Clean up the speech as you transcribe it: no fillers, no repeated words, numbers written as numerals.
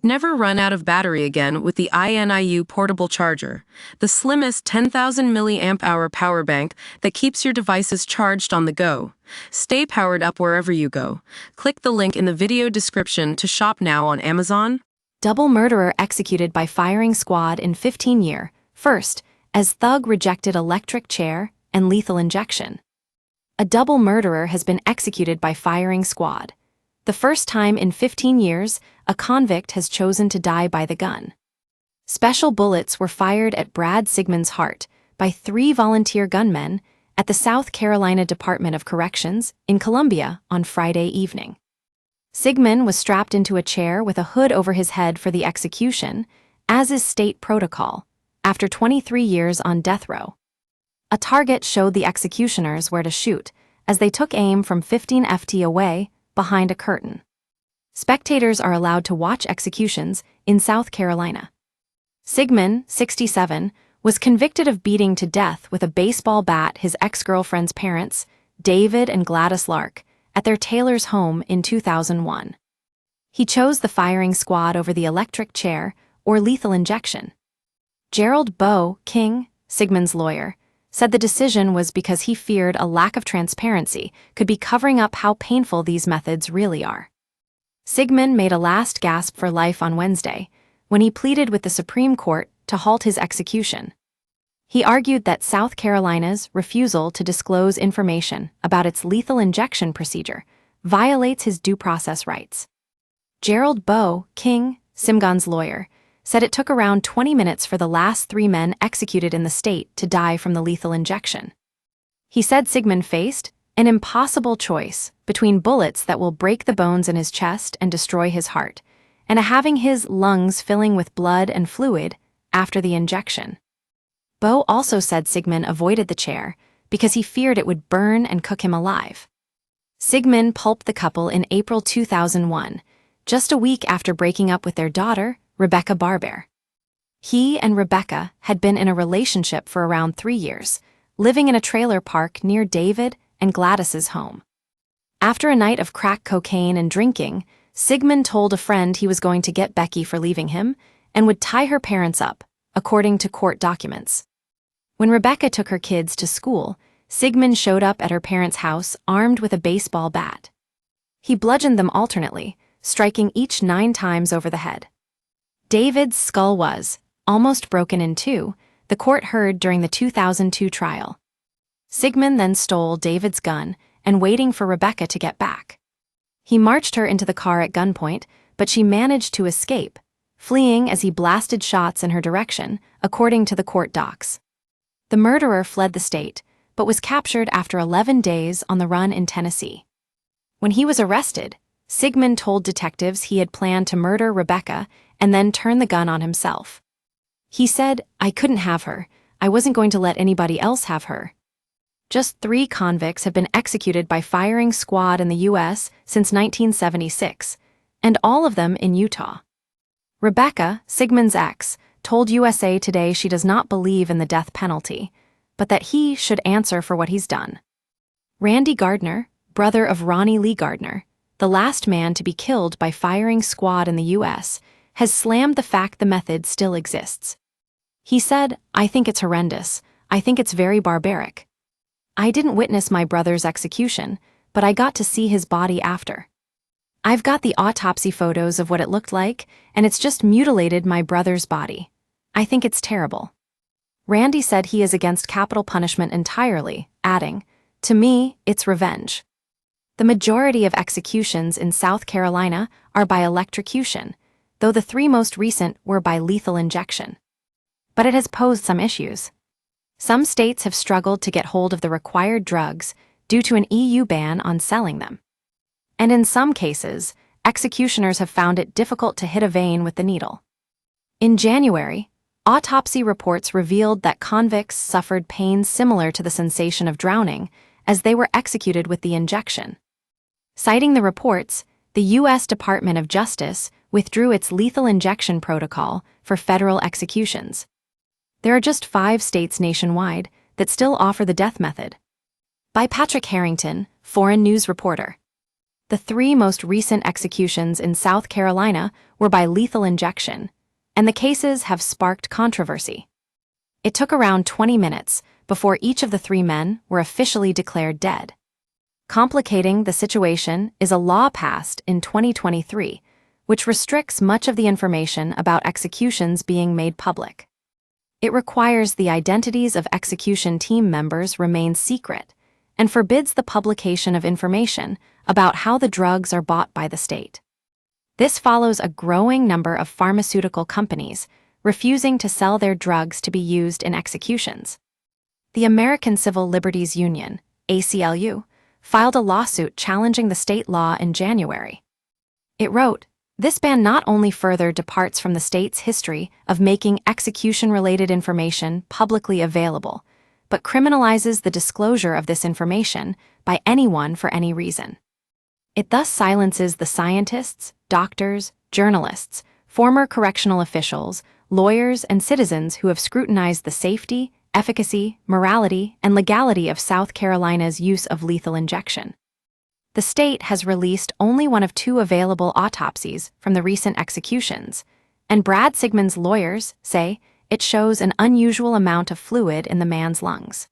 Never run out of battery again with the INIU portable charger, the slimmest 10,000 mAh power bank that keeps your devices charged on the go. Stay powered up wherever you go. Click the link in the video description to shop now on Amazon. Double murderer executed by firing squad in 15 year. First, as thug rejected electric chair and lethal injection. A double murderer has been executed by firing squad. The first time in 15 years, a convict has chosen to die by the gun. Special bullets were fired at Brad Sigmund's heart by 3 volunteer gunmen at the South Carolina Department of Corrections in Columbia on Friday evening. Sigmund was strapped into a chair with a hood over his head for the execution, as is state protocol, after 23 years on death row. A target showed the executioners where to shoot as they took aim from 15 ft away behind a curtain. Spectators are allowed to watch executions in South Carolina. Sigmund, 67, was convicted of beating to death with a baseball bat his ex-girlfriend's parents, David and Gladys Lark, at their Taylor's home in 2001. He chose the firing squad over the electric chair or lethal injection. Gerald Bo King, Sigmund's lawyer, said the decision was because he feared a lack of transparency could be covering up how painful these methods really are. Sigmund made a last gasp for life on Wednesday when he pleaded with the Supreme Court to halt his execution. He argued that South Carolina's refusal to disclose information about its lethal injection procedure violates his due process rights. Gerald Bo King, Sigmund's lawyer, said it took around 20 minutes for the last 3 men executed in the state to die from the lethal injection. He said Sigmund faced an impossible choice between bullets that will break the bones in his chest and destroy his heart, and having his lungs filling with blood and fluid after the injection. Bo also said Sigmund avoided the chair because he feared it would burn and cook him alive. Sigmund pulped the couple in April 2001, just a week after breaking up with their daughter, Rebecca Barber. He and Rebecca had been in a relationship for around 3 years, living in a trailer park near David and Gladys's home. After a night of crack cocaine and drinking, Sigmund told a friend he was going to get Becky for leaving him and would tie her parents up, according to court documents. When Rebecca took her kids to school, Sigmund showed up at her parents' house armed with a baseball bat. He bludgeoned them alternately, striking each 9 times over the head. David's skull was almost broken in 2, the court heard during the 2002 trial. Sigmund then stole David's gun and waiting for Rebecca to get back. He marched her into the car at gunpoint, but she managed to escape, fleeing as he blasted shots in her direction, according to the court docs. The murderer fled the state, but was captured after 11 days on the run in Tennessee. When he was arrested, Sigmund told detectives he had planned to murder Rebecca and then turn the gun on himself. He said, "I couldn't have her. I wasn't going to let anybody else have her." Just 3 convicts have been executed by firing squad in the U.S. since 1976, and all of them in Utah. Rebecca, Sigmund's ex, told USA Today she does not believe in the death penalty, but that he should answer for what he's done. Randy Gardner, brother of Ronnie Lee Gardner, the last man to be killed by firing squad in the U.S., has slammed the fact the method still exists. He said, "I think it's horrendous. I think it's very barbaric. I didn't witness my brother's execution, but I got to see his body after. I've got the autopsy photos of what it looked like, and it's just mutilated my brother's body. I think it's terrible." Randy said he is against capital punishment entirely, adding, "To me, it's revenge." The majority of executions in South Carolina are by electrocution, though the 3 most recent were by lethal injection. But it has posed some issues. Some states have struggled to get hold of the required drugs due to an EU ban on selling them. And in some cases, executioners have found it difficult to hit a vein with the needle. In January, autopsy reports revealed that convicts suffered pain similar to the sensation of drowning as they were executed with the injection. Citing the reports, the U.S. Department of Justice withdrew its lethal injection protocol for federal executions. There are just 5 states nationwide that still offer the death method. By Patrick Harrington, Foreign News reporter. The 3 most recent executions in South Carolina were by lethal injection, and the cases have sparked controversy. It took around 20 minutes before each of the 3 men were officially declared dead. Complicating the situation is a law passed in 2023, which restricts much of the information about executions being made public. It requires the identities of execution team members remain secret and forbids the publication of information about how the drugs are bought by the state. This follows a growing number of pharmaceutical companies refusing to sell their drugs to be used in executions. The American Civil Liberties Union, ACLU, filed a lawsuit challenging the state law in January. It wrote, "This ban not only further departs from the state's history of making execution-related information publicly available, but criminalizes the disclosure of this information by anyone for any reason. It thus silences the scientists, doctors, journalists, former correctional officials, lawyers, and citizens who have scrutinized the safety, efficacy, morality, and legality of South Carolina's use of lethal injection." The state has released only one of 2 available autopsies from the recent executions, and Brad Sigmund's lawyers say it shows an unusual amount of fluid in the man's lungs.